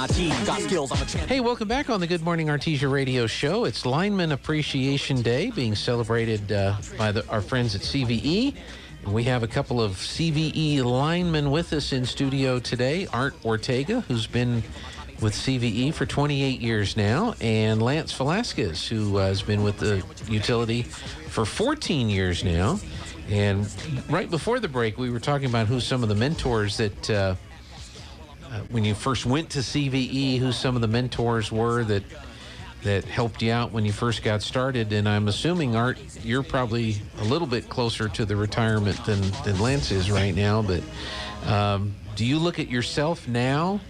my team. Got skills, I'm a champion. Hey, welcome back on the Good Morning Artesia radio show. It's Lineman Appreciation Day being celebrated by our friends at CVE. And we have a couple of CVE linemen with us in studio today. Art Ortega, who's been with CVE for 28 years now, and Lance Velasquez, who has been with the utility for 14 years now. And right before the break, we were talking about who some of the mentors that, when you first went to CVE, who some of the mentors were that helped you out when you first got started. And I'm assuming, Art, you're probably a little bit closer to the retirement than Lance is right now. But do you look at yourself now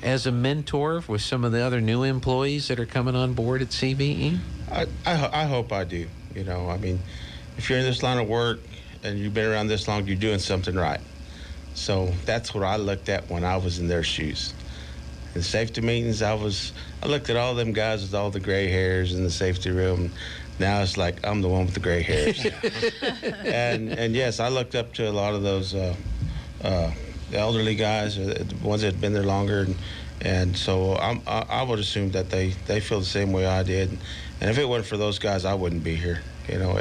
as a mentor with some of the other new employees that are coming on board at CVE? I hope I do. You know, I mean, if you're in this line of work and you've been around this long, you're doing something right. So that's what I looked at when I was in their shoes. In safety meetings, I looked at all them guys with all the gray hairs in the safety room. Now it's like I'm the one with the gray hairs. and yes, I looked up to a lot of those the elderly guys, the ones that had been there longer, and so I would assume that they feel the same way I did. And if it wasn't for those guys, I wouldn't be here. You know,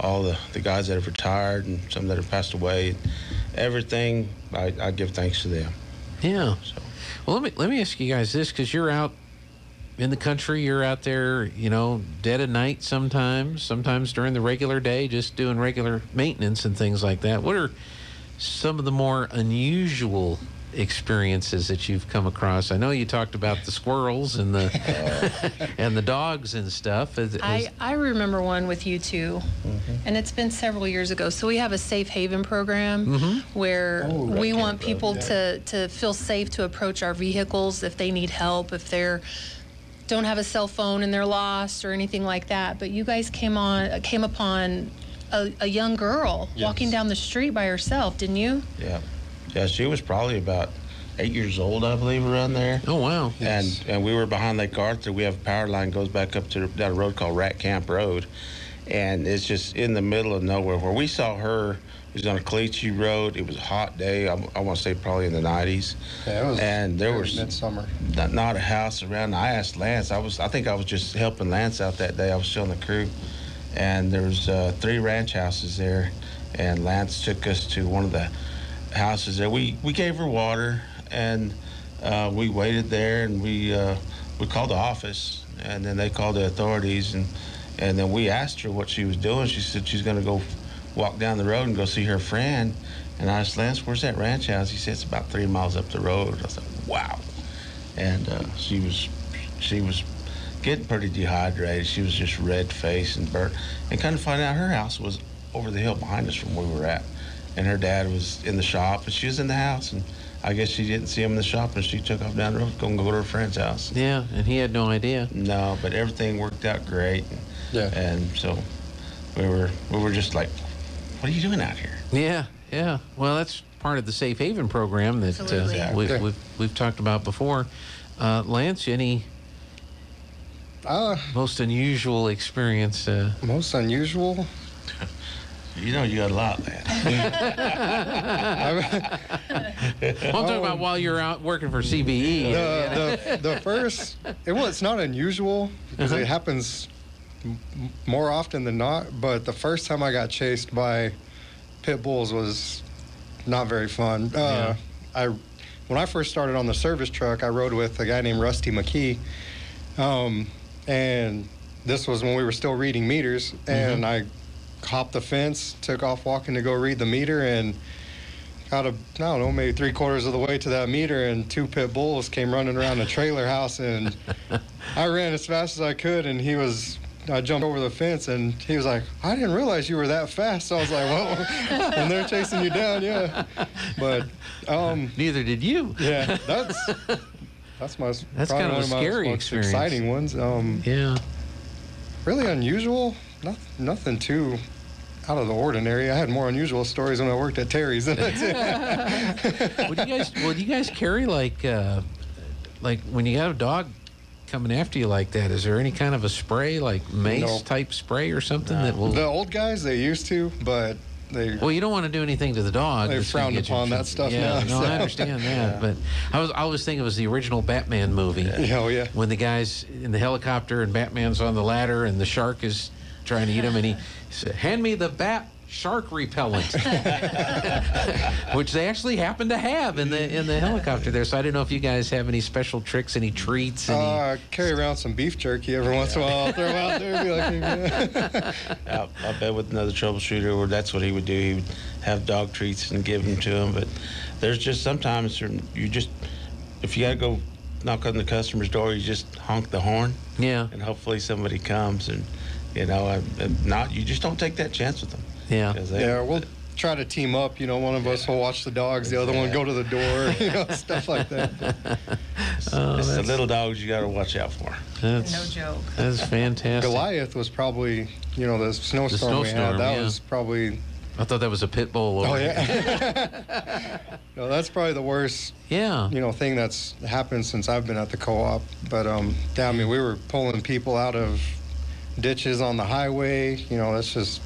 all the guys that have retired and some that have passed away, everything, I give thanks to them. Yeah. So. Well, let me ask you guys this, because you're out in the country, you're out there, you know, dead of night sometimes during the regular day, just doing regular maintenance and things like that. What are some of the more unusual experiences that you've come across? I know you talked about the squirrels and the and the dogs and stuff. I remember one with you two, and it's been several years ago. So we have a safe haven program where we want people to feel safe to approach our vehicles if they need help, if they're don't have a cell phone and they're lost or anything like that. But you guys came upon a young girl walking down the street by herself, didn't you? Yeah, she was probably about 8 years old, I believe, around there. Oh, wow. Yes. And we were behind Lake Arthur. We have a power line goes back up to down a road called Rat Camp Road. And it's just in the middle of nowhere. Where we saw her, it was on a Cleachy Road. It was a hot day. I want to say probably in the 90s. Yeah, it was. And there was midsummer. Not a house around. I asked Lance. I think I was just helping Lance out that day. I was still in the crew. And there was 3 ranch houses there. And Lance took us to one of the houses there. We gave her water, and we waited there, and we called the office, and then they called the authorities, and then we asked her what she was doing. She said she's going to go walk down the road and go see her friend. And I asked Lance, where's that ranch house? He said it's about 3 miles up the road. I said, wow. And she was getting pretty dehydrated. She was just red-faced and burnt. And kind of find out her house was over the hill behind us from where we were at. And her dad was in the shop, and she was in the house. And I guess she didn't see him in the shop, and she took off down the road to go to her friend's house. Yeah, and he had no idea. No, but everything worked out great. Yeah. And so we were just like, what are you doing out here? Yeah. Well, that's part of the Safe Haven program that we've talked about before. Lance, any most unusual experience? Most unusual? You know, you got a lot, man. I'm talking about while you're out working for CVE. The first, it's not unusual because it happens more often than not, but the first time I got chased by pit bulls was not very fun. When I first started on the service truck, I rode with a guy named Rusty McKee, and this was when we were still reading meters, and I hopped the fence, took off walking to go read the meter, and got I don't know, maybe 3/4 of the way to that meter, and 2 pit bulls came running around the trailer house, and I ran as fast as I could, and I jumped over the fence, and he was like, I didn't realize you were that fast. So I was like, well, when they're chasing you down, yeah. But neither did you. Yeah, that's kind of a scary experience. Exciting ones. Really unusual. Nothing too out of the ordinary. I had more unusual stories when I worked at Terry's. Would you guys carry like when you got a dog coming after you like that? Is there any kind of a spray, like mace type spray or something that will? The old guys, they used to, but Well, you don't want to do anything to the dog. They frowned upon that stuff now. No, I understand that. But I was thinking it was the original Batman movie. Oh, yeah. When the guy's in the helicopter and Batman's on the ladder and the shark is trying to eat him, and he said, "Hand me the bat shark repellent," which they actually happen to have in the helicopter there. So I didn't know if you guys have any special tricks, any treats. I carry around some beef jerky every once in a while. I'll throw out there and be like, I bet with another troubleshooter, or that's what he would do. He would have dog treats and give them to him. But there's just sometimes you just, if you got to go knock on the customer's door, you just honk the horn. Yeah. And hopefully somebody comes, and not, you just don't take that chance with them. Yeah. We'll try to team up. One of us will watch the dogs, the other one go to the door, stuff like that. It's the little dogs you got to watch out for. No joke. That's fantastic. Goliath was probably, the snowstorm we had. That was probably. I thought that was a pit bull. Oh, yeah. No, that's probably the worst. Yeah. Thing that's happened since I've been at the co-op. But we were pulling people out of ditches on the highway. That's just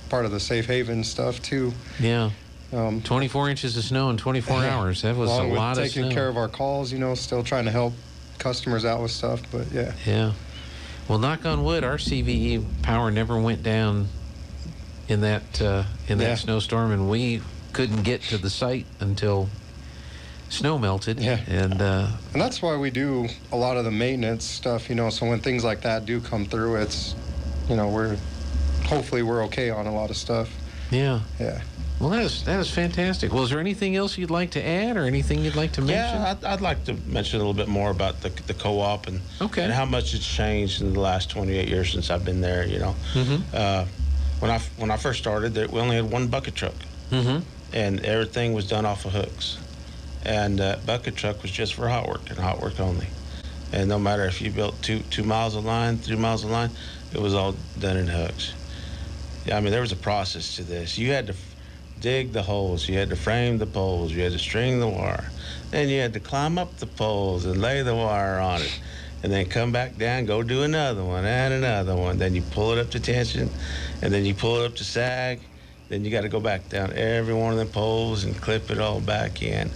part of the safe haven stuff too. Yeah. 24 inches of snow in 24 hours. That was a lot of snow. Taking care of our calls, still trying to help customers out with stuff, but yeah. Yeah. Well, knock on wood, our CVE power never went down in that snowstorm, and we couldn't get to the site until snow melted. Yeah. And that's why we do a lot of the maintenance stuff, so when things like that do come through, it's, hopefully we're okay on a lot of stuff. Yeah. Yeah. Well, that is fantastic. Well, is there anything else you'd like to add, or anything you'd like to mention? Yeah, I'd like to mention a little bit more about the co-op and how much it's changed in the last 28 years since I've been there. When I first started, we only had one bucket truck, and everything was done off of hooks, and bucket truck was just for hot work and hot work only. And no matter if you built 2 miles of line, 3 miles of line, it was all done in hooks. Yeah, there was a process to this. You had to dig the holes, you had to frame the poles, you had to string the wire, then you had to climb up the poles and lay the wire on it, and then come back down, go do another one, and another one. Then you pull it up to tension, and then you pull it up to sag. Then you got to go back down every one of them poles and clip it all back in.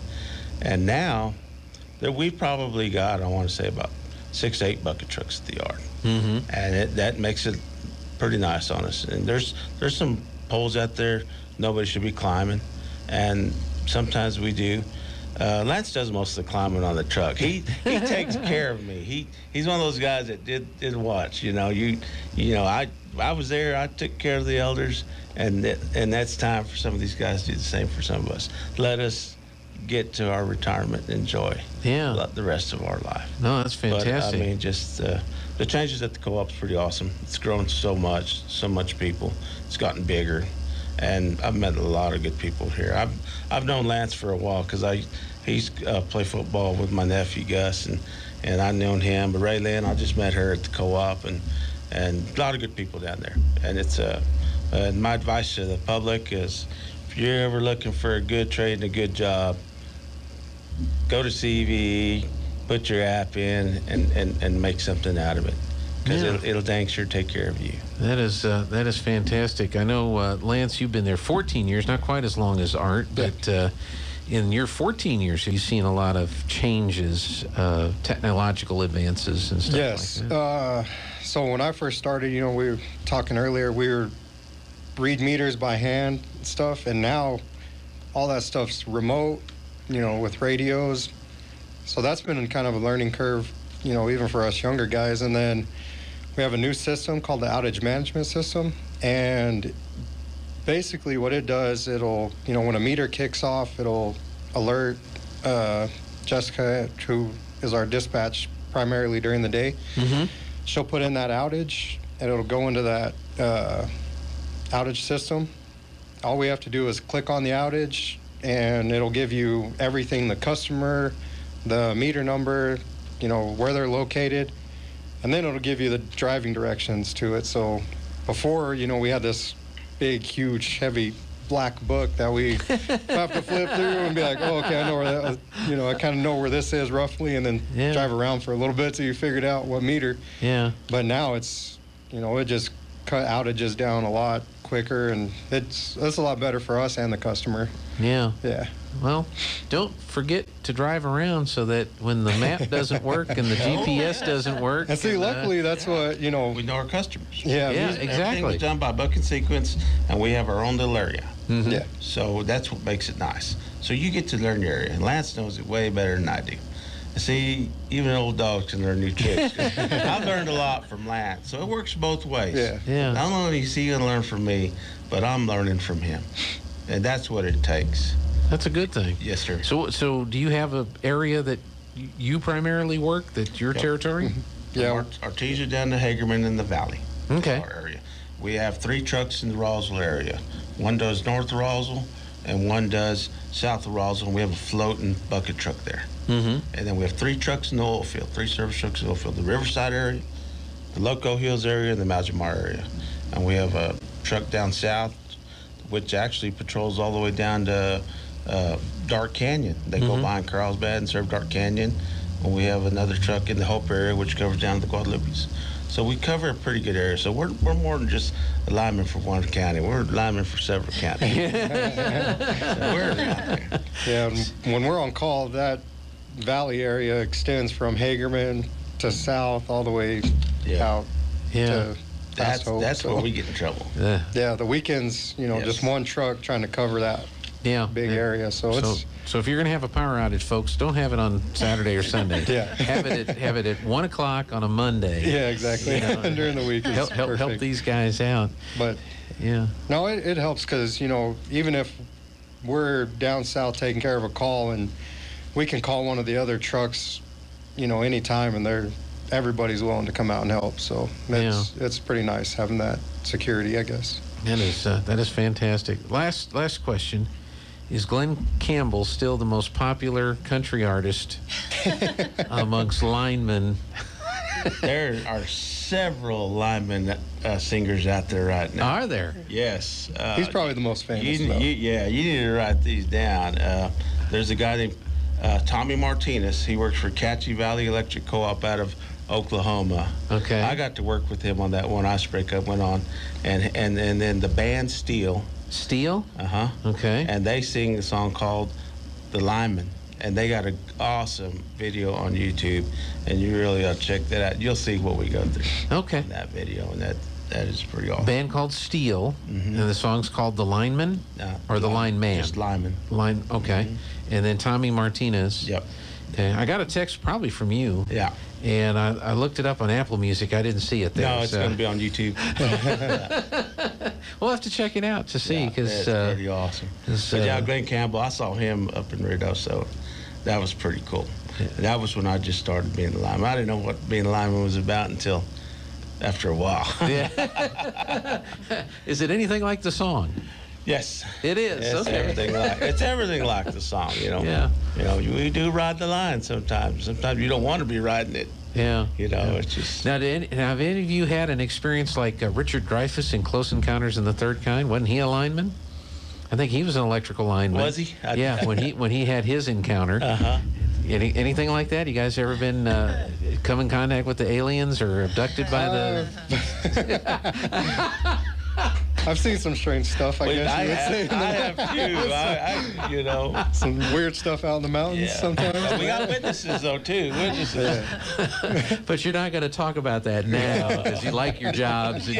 And now, we've probably got, I want to say, about 6 to 8 bucket trucks at the yard, and that makes it pretty nice on us. And there's some poles out there nobody should be climbing, and sometimes we do. Lance does most of the climbing on the truck. He takes care of me. He's one of those guys that did watch. I was there. I took care of the elders, and that's time for some of these guys to do the same for some of us. Let us get to our retirement and enjoy the rest of our life. No, that's fantastic. But, just the changes at the co-op's pretty awesome. It's grown so much people. It's gotten bigger. And I've met a lot of good people here. I've known Lance for a while because he's played football with my nephew Gus, and I've known him. But Raelynn, I just met her at the co-op, and a lot of good people down there. And it's my advice to the public is, if you're ever looking for a good trade and a good job, go to CVE, put your app in, and make something out of it. Because it'll dang sure take care of you. That is fantastic. I know, Lance, you've been there 14 years, not quite as long as Art, but in your 14 years, have you seen a lot of changes, technological advances and stuff like that? Yes. So when I first started, we were talking earlier, we were read meters by hand and stuff, and now all that stuff's remote, with radios. So that's been kind of a learning curve, even for us younger guys. And then we have a new system called the outage management system, and basically what it does, it'll, when a meter kicks off, it'll alert Jessica, who is our dispatch primarily during the day. She'll put in that outage, and it'll go into that outage system. All we have to do is click on the outage, and it'll give you everything: the customer, the meter number, where they're located, and then it'll give you the driving directions to it. So before, we had this big, huge, heavy black book that we have to flip through and be like, oh, okay, I know where that, I kind of know where this is roughly, and then drive around for a little bit till you figured out what meter. Yeah. But now it's, it just cut outages down a lot quicker, and it's a lot better for us and the customer. Yeah. Yeah. Well, don't forget to drive around so that when the map doesn't work and the GPS doesn't work. And see, luckily, that's what, we know our customers. Yeah, exactly. Everything was done by bucket sequence, and we have our own little area. Mm-hmm. Yeah. So that's what makes it nice. So you get to learn your area, and Lance knows it way better than I do. See, even old dogs can learn new tricks. I've learned a lot from Lance, so it works both ways. Yeah. Not only is he going to learn from me, but I'm learning from him, and that's what it takes. That's a good thing. Yes, sir. So do you have an area that you primarily work, that's your territory? Yeah. Artesia down to Hagerman in the valley. Okay. Our area. We have 3 trucks in the Roswell area. One does north of Roswell, and one does south of Roswell, and we have a floating bucket truck there. Mm-hmm. And then we have 3 trucks in the oil field, 3 service trucks in the oil field, the Riverside area, the Loco Hills area, and the Maljamar area. And we have a truck down south, which actually patrols all the way down to Dark Canyon. They go behind Carlsbad and serve Dark Canyon. And we have another truck in the Hope area, which covers down to the Guadalupes. So we cover a pretty good area. So we're more than just a lineman for one county. We're a lineman for several counties. So we're around there. Yeah, and when we're on call, that valley area extends from Hagerman to south all the way out to past Hope. That's where we get in trouble. Yeah, the weekends, just one truck trying to cover that big area. So if you're going to have a power outage, folks, don't have it on Saturday or Sunday. Have it at 1 o'clock on a Monday. Yeah, exactly. During the week, it's help these guys out. But no, it helps because even if we're down south taking care of a call, and we can call one of the other trucks, anytime, and everybody's willing to come out and help. So it's pretty nice having that security, I guess. That is fantastic. Last question. Is Glenn Campbell still the most popular country artist amongst linemen? There are several lineman singers out there right now. Are there? Yes. He's probably the most famous. You need to write these down. There's a guy named Tommy Martinez. He works for Catchy Valley Electric Co-op out of Oklahoma. Okay. I got to work with him on that one ice breakup went on, and then the band Steel. Steel? Uh-huh. Okay. And they sing a song called The Lineman, and they got an awesome video on YouTube, and you really ought to check that out. You'll see what we go through. Okay. In that video, and that is pretty awesome. Band called Steel, and the song's called The Lineman, or The Lineman? Just Lineman. Okay. And then Tommy Martinez. Yep. Okay. I got a text probably from you. Yeah. And I looked it up on Apple Music. I didn't see it there. No, it's going to be on YouTube. We'll have to check it out to see, because it's pretty awesome. But Glenn Campbell, I saw him up in Ruidoso. That was pretty cool. Yeah. And that was when I just started being a lineman. I didn't know what being a lineman was about until after a while. Yeah. Is it anything like the song? Yes. It is. It's okay. everything like the song, Yeah. We do ride the line sometimes. Sometimes you don't want to be riding it. Yeah. It's just... Now, have any of you had an experience like Richard Dreyfuss in Close Encounters in the Third Kind? Wasn't he a lineman? I think he was an electrical lineman. Was he? Yeah, when he had his encounter. Uh-huh. Anything like that? You guys ever been come in contact with the aliens or abducted by the... I've seen some strange stuff, I guess you would say. I have too. Some weird stuff out in the mountains sometimes. We got witnesses, though, too. Witnesses. But you're not going to talk about that now because you like your jobs and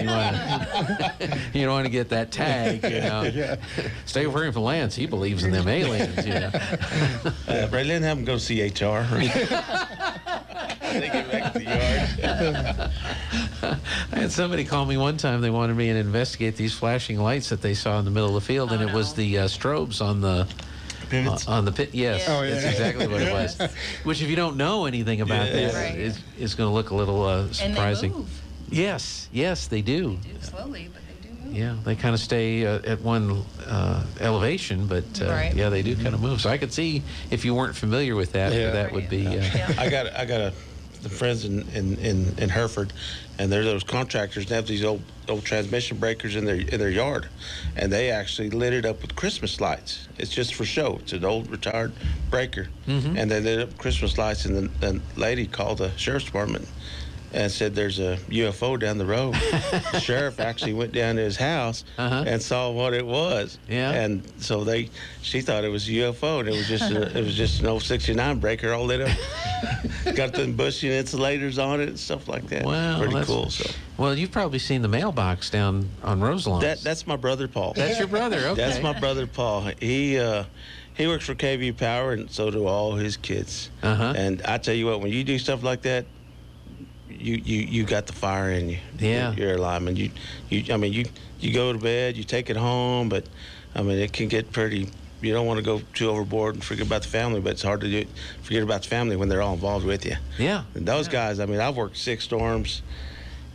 you don't want to get that tag, Yeah. Stay away from Lance. He believes in them aliens, Raelynn, have them go see HR. They get back to the yard. I had somebody call me one time. They wanted me to investigate these flashing lights that they saw in the middle of the field, and it was the strobes on the pivots. On the pit. Yes, Oh, yeah. That's exactly what it was. Which, if you don't know anything about that, Right. it's going to look a little surprising. And they move. Yes, they do. They do slowly, but they do move. Yeah, they kind of stay at one elevation, but yeah, they do kind of move. So I could see if you weren't familiar with that, that would be. I got the friends in Hereford, and they're those contractors. They have these old transmission breakers in their yard, and they actually lit it up with Christmas lights. It's just for show. It's an old retired breaker, and they lit up Christmas lights. And the lady called the sheriff's department and said there's a UFO down the road. The sheriff actually went down to his house and saw what it was. Yeah. And so she thought it was a UFO, and it was just an old 69 breaker all lit up. Got the bushing insulators on it and stuff like that. Wow, pretty cool. So. Well, you've probably seen the mailbox down on Roselawn. That's my brother Paul. That's your brother. Okay. That's my brother Paul. He works for KV Power, and so do all his kids. And I tell you what, when you do stuff like that, you got the fire in you. Yeah. You're a lineman. You go to bed, you take it home, but I mean it can get pretty. You don't want to go too overboard and forget about the family, but it's hard to forget about the family when they're all involved with you. Yeah. And those guys, I mean, I've worked 6 storms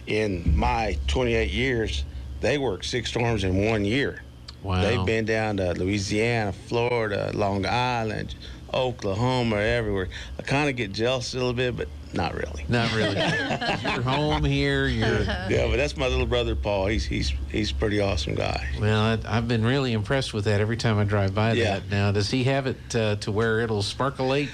in my 28 years. They worked 6 storms in 1 year. Wow. They've been down to Louisiana, Florida, Long Island, Oklahoma, everywhere. I kind of get jealous a little bit, but not really. Not really. You're home here. Yeah, but that's my little brother Paul. He's a pretty awesome guy. Well, I've been really impressed with that every time I drive by that. Now, does he have it to where it'll sparklate?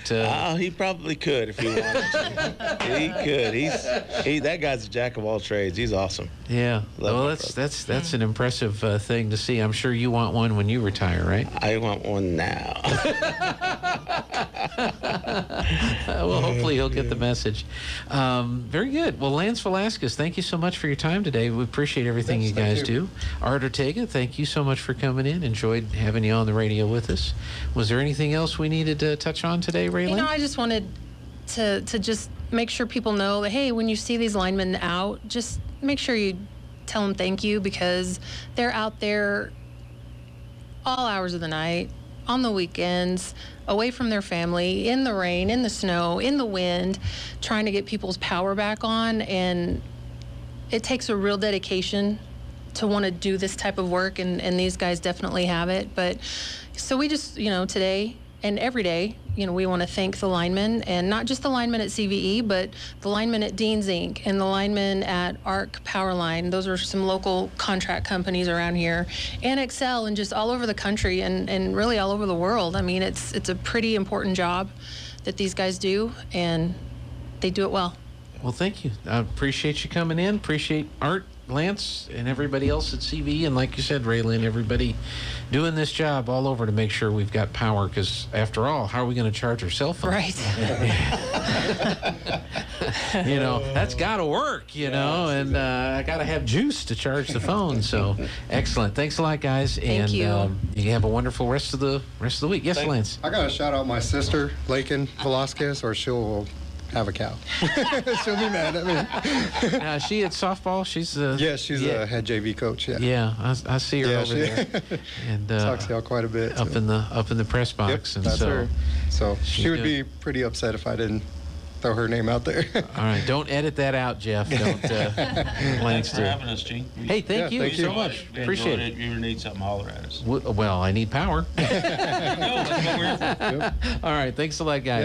He probably could if he wanted to. He could. That guy's a jack of all trades. He's awesome. Yeah. Well, that's an impressive thing to see. I'm sure you want one when you retire, right? I want one now. Well, hopefully he'll get the message. Very good. Well, Lance Velasquez, thank you so much for your time today. We appreciate everything you guys do. Art Ortega, thank you so much for coming in. Enjoyed having you on the radio with us. Was there anything else we needed to touch on today, Raelynn? I just wanted to just make sure people know that, hey, when you see these linemen out, just make sure you tell them thank you, because they're out there all hours of the night, on the weekends, away from their family, in the rain, in the snow, in the wind, trying to get people's power back on. And it takes a real dedication to want to do this type of work, and these guys definitely have it. But so we just, today and every day, we want to thank the linemen, and not just the linemen at CVE, but the linemen at Dean's Inc. and the linemen at ARC Powerline. Those are some local contract companies around here, and Excel, and just all over the country, and really all over the world. I mean, it's a pretty important job that these guys do, and they do it well. Well, thank you. I appreciate you coming in. Appreciate Art, Lance, and everybody else at CVE, and like you said, Raelynn, everybody doing this job all over to make sure we've got power, because after all, how are we going to charge our cell phone? Right. That's got to work, and I got to have juice to charge the phone. So excellent. Thanks a lot, guys. Thank you. You have a wonderful rest of the week. Yes, Lance. I got to shout out my sister, Raelynn Velasquez, or she'll have a cow. She'll be mad at me. She at softball? She's a head JV coach. Yeah, I see her over there, and talks to y'all quite a bit up in the press box. Yep, and that's so her. So she would be pretty upset if I didn't throw her name out there. All right, don't edit that out, Jeff. Don't. Thanks for having us, Gene. Hey, thank you so much. Appreciate it. If you ever need something, holler at us. Well, I need power. No, that's what we're here for. All right, thanks a lot, guys.